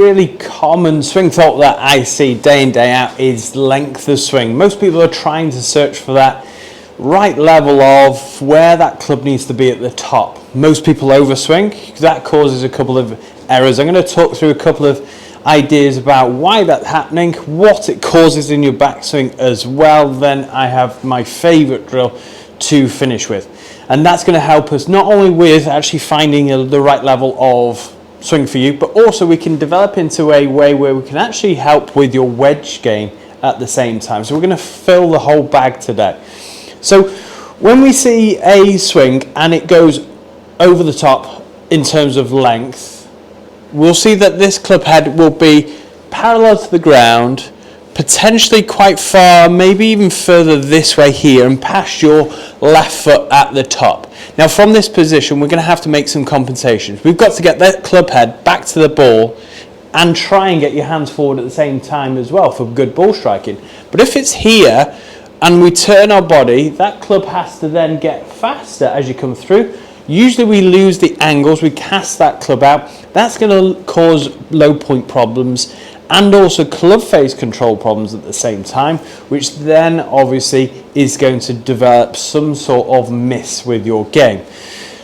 Really common swing fault that I see day in, day out is length of swing. Most people are trying to search for that right level of where that club needs to be at the top. Most people overswing. That causes a couple of errors. I'm going to talk through a couple of ideas about why that's happening, what it causes in your backswing as well. Then I have my favorite drill to finish with, and that's going to help us not only with actually finding the right level of swing for you, but also we can develop into a way where we can actually help with your wedge game at the same time. So we're going to fill the whole bag today. So when we see a swing and it goes over the top in terms of length, we'll see that this club head will be parallel to the ground, potentially quite far, maybe even further this way here and past your left foot at the top. Now from this position we're going to have to make some compensations. We've got to get that club head back to the ball and try and get your hands forward at the same time as well for good ball striking. But if it's here and we turn our body, that club has to then get faster as you come through. Usually we lose the angles, we cast that club out. That's going to cause low point problems and also club face control problems at the same time, which then obviously is going to develop some sort of miss with your game.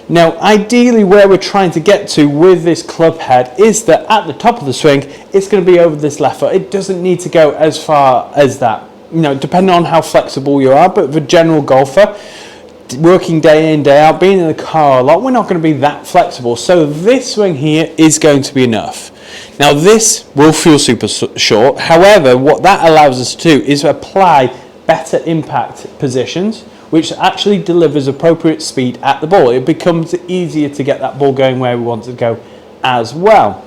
Now ideally where we're trying to get to with this club head is that at the top of the swing it's going to be over this left foot. It doesn't need to go as far as that, you know, depending on how flexible you are. But for general golfer working day in, day out, being in the car a lot, we're not going to be that flexible. So this swing here is going to be enough. Now this will feel super short. However, what that allows us to do is apply better impact positions, which actually delivers appropriate speed at the ball. It becomes easier to get that ball going where we want it to go as well.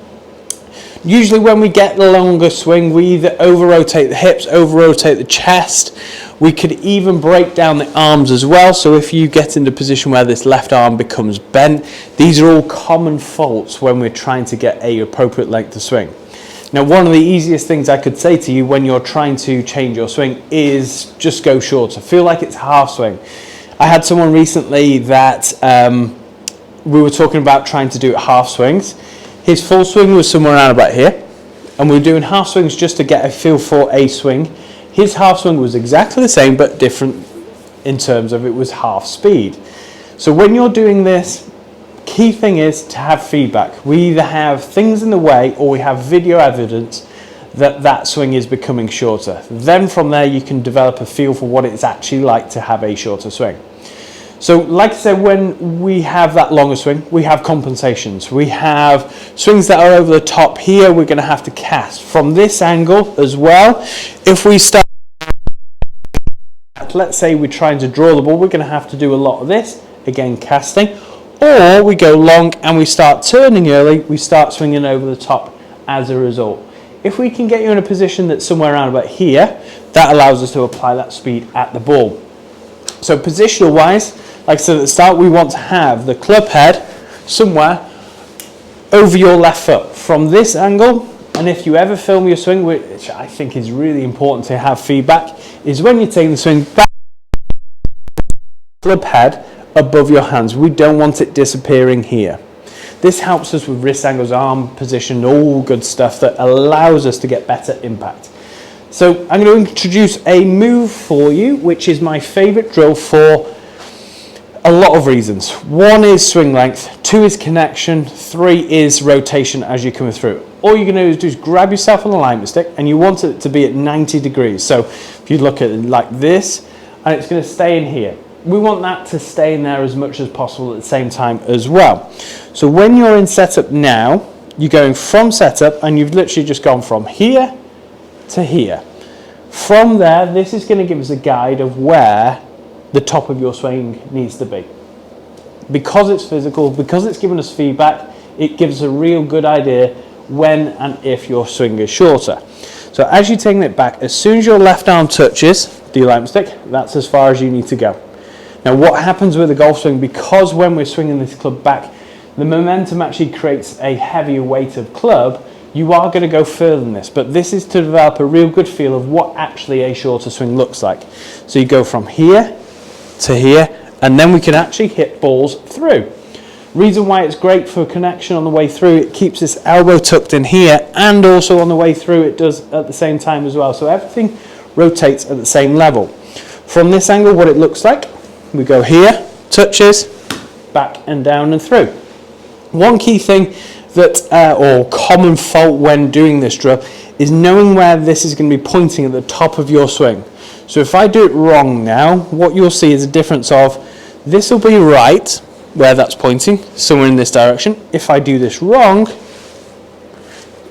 Usually when we get the longer swing, we either over-rotate the hips, over-rotate the chest. We could even break down the arms as well. So if you get into a position where this left arm becomes bent, these are all common faults when we're trying to get an appropriate length of swing. Now, one of the easiest things I could say to you when you're trying to change your swing is just go shorter. Feel like it's half swing. I had someone recently that we were talking about trying to do half swings. His full swing was somewhere around about here, and we were doing half swings just to get a feel for a swing. His half swing was exactly the same but different in terms of it was half speed. So when you're doing this, key thing is to have feedback. We either have things in the way or we have video evidence that that swing is becoming shorter. Then from there you can develop a feel for what it's actually like to have a shorter swing. So like I said, when we have that longer swing, we have compensations. We have swings that are over the top. Here we're going to have to cast from this angle as well. If we start, let's say we're trying to draw the ball, we're going to have to do a lot of this, again casting. Or we go long and we start turning early, we start swinging over the top as a result. If we can get you in a position that's somewhere around about here, that allows us to apply that speed at the ball. So positional wise, like I said at the start, we want to have the club head somewhere over your left foot from this angle. And if you ever film your swing, which I think is really important to have feedback, is when you're taking the swing back, club head above your hands. We don't want it disappearing here. This helps us with wrist angles, arm position, all good stuff that allows us to get better impact. So I'm going to introduce a move for you, which is my favorite drill for a lot of reasons. One is swing length, two is connection, three is rotation as you're coming through. All you're going to do is grab yourself on the alignment stick and you want it to be at 90 degrees. So if you look at it like this, and it's going to stay in here. We want that to stay in there as much as possible at the same time as well. So when you're in setup now, you're going from setup and you've literally just gone from here to here. From there, this is going to give us a guide of where the top of your swing needs to be. Because it's physical, because it's giving us feedback, it gives a real good idea when and if your swing is shorter. So as you're taking it back, as soon as your left arm touches the alignment stick, that's as far as you need to go. Now what happens with a golf swing, because when we're swinging this club back, the momentum actually creates a heavier weight of club, you are going to go further than this. But this is to develop a real good feel of what actually a shorter swing looks like. So you go from here to here, and then we can actually hit balls through. Reason why it's great for connection on the way through, it keeps this elbow tucked in here, and also on the way through it does at the same time as well. So everything rotates at the same level. From this angle, what it looks like, we go here, touches, back and down and through. One key thing that, or common fault when doing this drill, is knowing where this is going to be pointing at the top of your swing. So if I do it wrong now, what you'll see is a difference of, this will be right, where that's pointing, somewhere in this direction. If I do this wrong,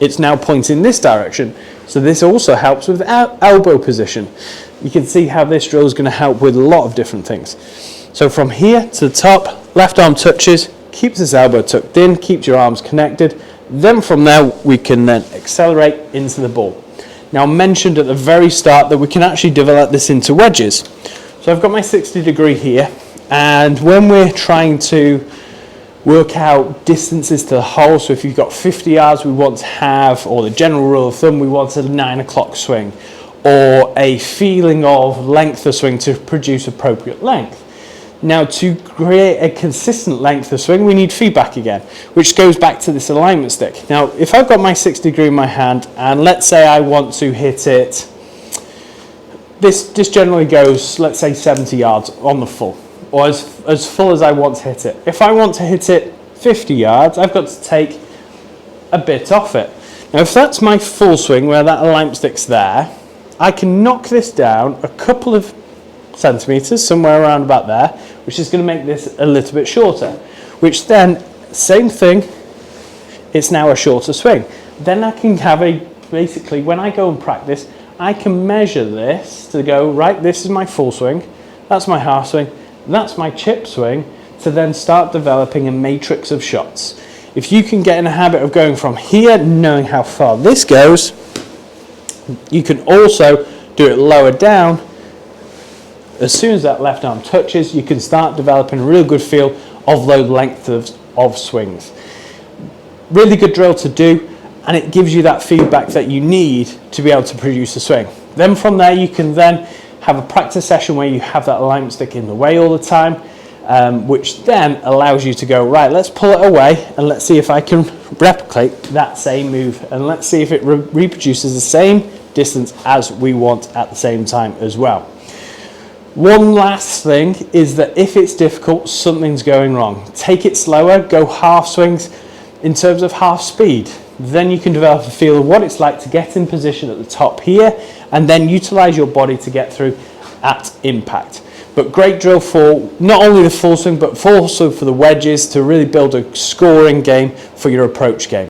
it's now pointing this direction. So this also helps with elbow position. You can see how this drill is going to help with a lot of different things. So from here to the top, left arm touches, keeps this elbow tucked in, keeps your arms connected. Then from there, we can then accelerate into the ball. Now I mentioned at the very start that we can actually develop this into wedges. So I've got my 60 degree here, and when we're trying to work out distances to the hole, so if you've got 50 yards, we want to have, or the general rule of thumb, we want a 9 o'clock swing, or a feeling of length of swing to produce appropriate length. Now to create a consistent length of swing, we need feedback again, which goes back to this alignment stick. Now if I've got my 60 degree in my hand, and let's say I want to hit it, this generally goes, let's say 70 yards on the full, or as full as I want to hit it. If I want to hit it 50 yards, I've got to take a bit off it. Now if that's my full swing where that alignment stick's there, I can knock this down a couple of centimeters, somewhere around about there, which is going to make this a little bit shorter, which then, same thing, it's now a shorter swing. Then I can have basically when I go and practice, I can measure this to go, right, this is my full swing, that's my half swing, that's my chip swing, to then start developing a matrix of shots. If you can get in a habit of going from here, knowing how far this goes, you can also do it lower down. As soon as that left arm touches, you can start developing a real good feel of those lengths of swings. Really good drill to do, and it gives you that feedback that you need to be able to produce a swing. Then from there, you can then have a practice session where you have that alignment stick in the way all the time, which then allows you to go, right, let's pull it away and let's see if I can replicate that same move, and let's see if it reproduces the same distance as we want at the same time as well. One last thing is that if it's difficult, something's going wrong. Take it slower, go half swings in terms of half speed. Then you can develop a feel of what it's like to get in position at the top here, and then utilize your body to get through at impact. But great drill for not only the full swing, but also for the wedges, to really build a scoring game for your approach game.